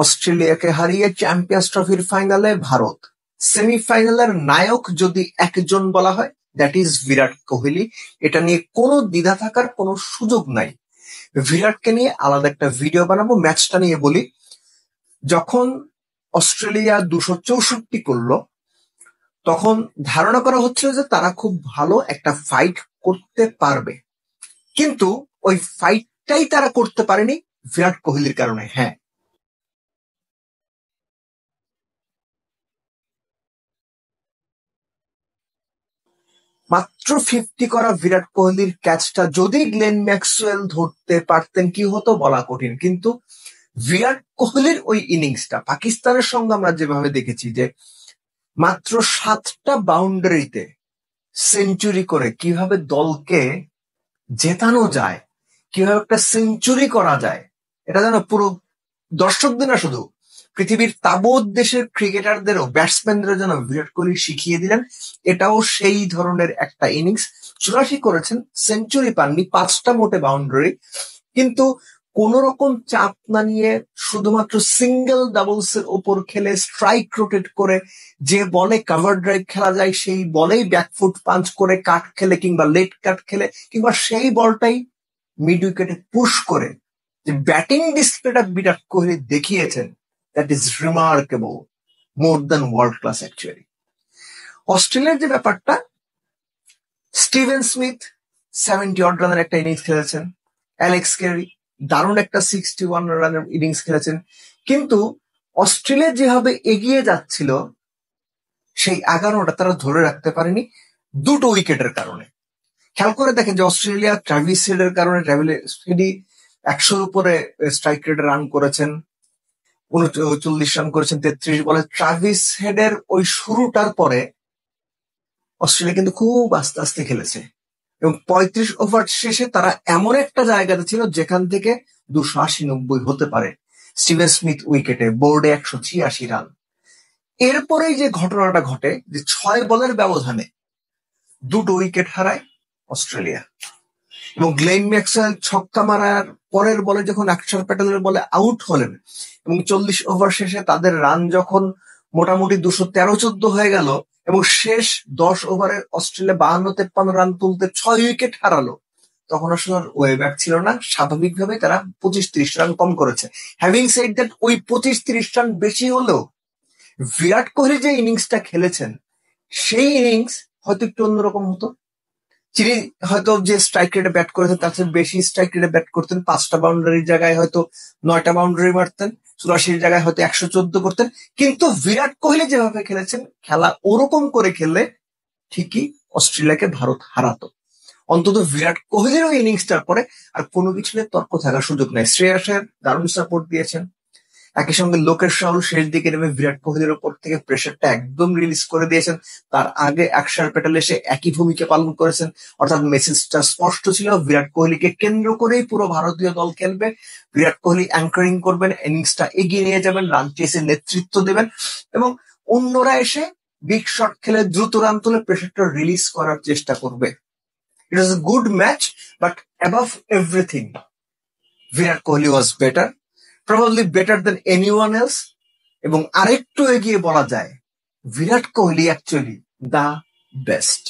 অস্ট্রেলিয়াকে হারিয়ে চ্যাম্পিয়ন্স ট্রফির ফাইনালে ভারত। সেমিফাইনালের নায়ক যদি একজন বলা হয়, দ্যাট ইজ বিরাট কোহলি। এটা নিয়ে কোনো দ্বিধা থাকার কোনো সুযোগ নাই। বিরাটকে নিয়ে আলাদা একটা ভিডিও বানাবো। ম্যাচটা নিয়ে বলি, যখন অস্ট্রেলিয়া 264 করলো, তখন ধারণা করা হচ্ছিল যে তারা খুব ভালো একটা ফাইট করতে পারবে, কিন্তু ওই ফাইটটাই তারা করতে পারেনি বিরাট কোহলির কারণে। হ্যাঁ, মাত্র 50 করা বিরাট কোহলির ক্যাচটা যদি গ্লেন ম্যাক্সওয়েল ধরতে পারতেন কি হতো বলা কঠিন। কিন্তু বিরাট কোহলির ওই ইনিংসটা পাকিস্তানের সঙ্গে আমরা যেভাবে দেখেছি যে মাত্র 7টা বাউন্ডারিতে সেঞ্চুরি করে কিভাবে দলকে জেতানো যায়, কিভাবে একটা সেঞ্চুরি করা যায়, এটা যেন পুরো দর্শকদের না, শুধু পৃথিবীর তাবৎ দেশের ক্রিকেটারদেরও, ব্যাটসম্যানদেরও যেন বিরাট কোহলি শিখিয়ে দিলেন। এটাও সেই ধরনের একটা ইনিংস। 84 করেছেন, সেঞ্চুরি পাননি, 5টা মোটে বাউন্ডারি, কিন্তু কোন রকম চাপ না নিয়ে শুধুমাত্র সিঙ্গেল ডাবলস এর ওপর খেলে, স্ট্রাইক রোটেট করে, যে বলে কভার ড্রাইভ খেলা যায় সেই বলেই ব্যাকফুট পাঞ্চ করে কাট খেলে কিংবা লেট কাট খেলে, কিংবা সেই বলটাই মিড উইকেটে পুশ করে যে ব্যাটিং ডিসপ্লেটা বিরাট কোহলি দেখিয়েছেন, that is remarkable, more than world class actually. অস্ট্রেলিয়ার যে ব্যাপারটা, স্টিভেন স্মিথ 70 অড রানের একটা ইনিংস খেলেছেন, অ্যালেক্স ক্যারি দারুণ একটা 61 রানের ইনিংস খেলেছেন, কিন্তু অস্ট্রেলিয়া যেভাবে এগিয়ে যাচ্ছিল সেই আগানোটা তারা ধরে রাখতে পারেনি 2টো উইকেটের কারণে। খেয়াল করে দেখেন যে অস্ট্রেলিয়া ট্রাভিস হেডের কারণে, ট্রাভিস হেডই 100-র উপরে স্ট্রাইক রেটে রান করেছেন, 39 রান করেছেন 33 বলে। ট্রাভিস হেডের ওই শুরুটার পরে অস্ট্রেলিয়া কিন্তু খুব আস্তে আস্তে খেলেছে, এবং 35 ওভার শেষে তারা এমন একটা জায়গাতে ছিল যেখান থেকে 280-90 হতে পারে। স্টিভেন স্মিথ উইকেটে, বোর্ডে 186 রান। এরপরেই যে ঘটনাটা ঘটে যে 6 বলের ব্যবধানে 2টো উইকেট হারায় অস্ট্রেলিয়া, এবং গ্লেন ম্যাক্সওয়েল ছক্কা মারার পরের বলে যখন অক্ষর প্যাটেলের বলে আউট হলেন, এবং 40 ওভার শেষে তাদের রান যখন মোটামুটি 213-14 হয়ে গেল, এবং শেষ 10 ওভারে অস্ট্রেলিয়া 52-53 রান তুলতে 6 উইকেট হারালো, তখন আসলে ওয়ে ব্যাক ছিল না। স্বাভাবিকভাবে তারা 25-30 রান কম করেছে। হ্যাভিং সেড দ্যাট, ওই 25-30 রান বেশি হলেও বিরাট কোহলি যে ইনিংসটা খেলেছেন সেই ইনিংস হয়তো একটু অন্যরকম হতো। তিনি হয়তো যে স্ট্রাইক রেটে ব্যাট করেছেন তার চেয়ে বেশি স্ট্রাইক রেটে ব্যাট করতেন, 5টা বাউন্ডারির জায়গায় হয়তো 9টা বাউন্ডারি মারতেন, 84-র জায়গায় হয়তো 114 করতেন। কিন্তু বিরাট কোহলি যেভাবে খেলেছেন, খেলা ওরকম করে খেললে ঠিকই অস্ট্রেলিয়াকে ভারত হারাতো। অন্তত বিরাট কোহলির ওই ইনিংসটার পরে আর কোনো কিছু নিয়ে তর্ক থাকার সুযোগ নেই। শ্রেয়াস আয়ার দারুণ সাপোর্ট দিয়েছেন, একই সঙ্গে লোকেশ রাহুল শেষ দিকে নেমে বিরাট কোহলির ওপর থেকে প্রেশারটা একদম রিলিজ করে দিয়েছেন। তার আগে অক্ষর প্যাটেল এসে একই ভূমিকা পালন করেছেন, অর্থাৎ মেসেজটা স্পষ্ট ছিল, বিরাট কোহলিকে কেন্দ্র করেই পুরো ভারতীয় দল খেলবে, বিরাট কোহলি অ্যাঙ্কারিং করবেন, ইনিংসটা এগিয়ে নিয়ে যাবেন, রান চেসে নেতৃত্ব দেবেন, এবং অন্যরা এসে বিগ শট খেলে দ্রুত রান তুলে প্রেশারটা রিলিজ করার চেষ্টা করবে। It was a good match, but above everything Virat Kohli was better, probably better than anyone else, এবং আরেকটু এগিয়ে বলা যায় Virat Kohli actually the best.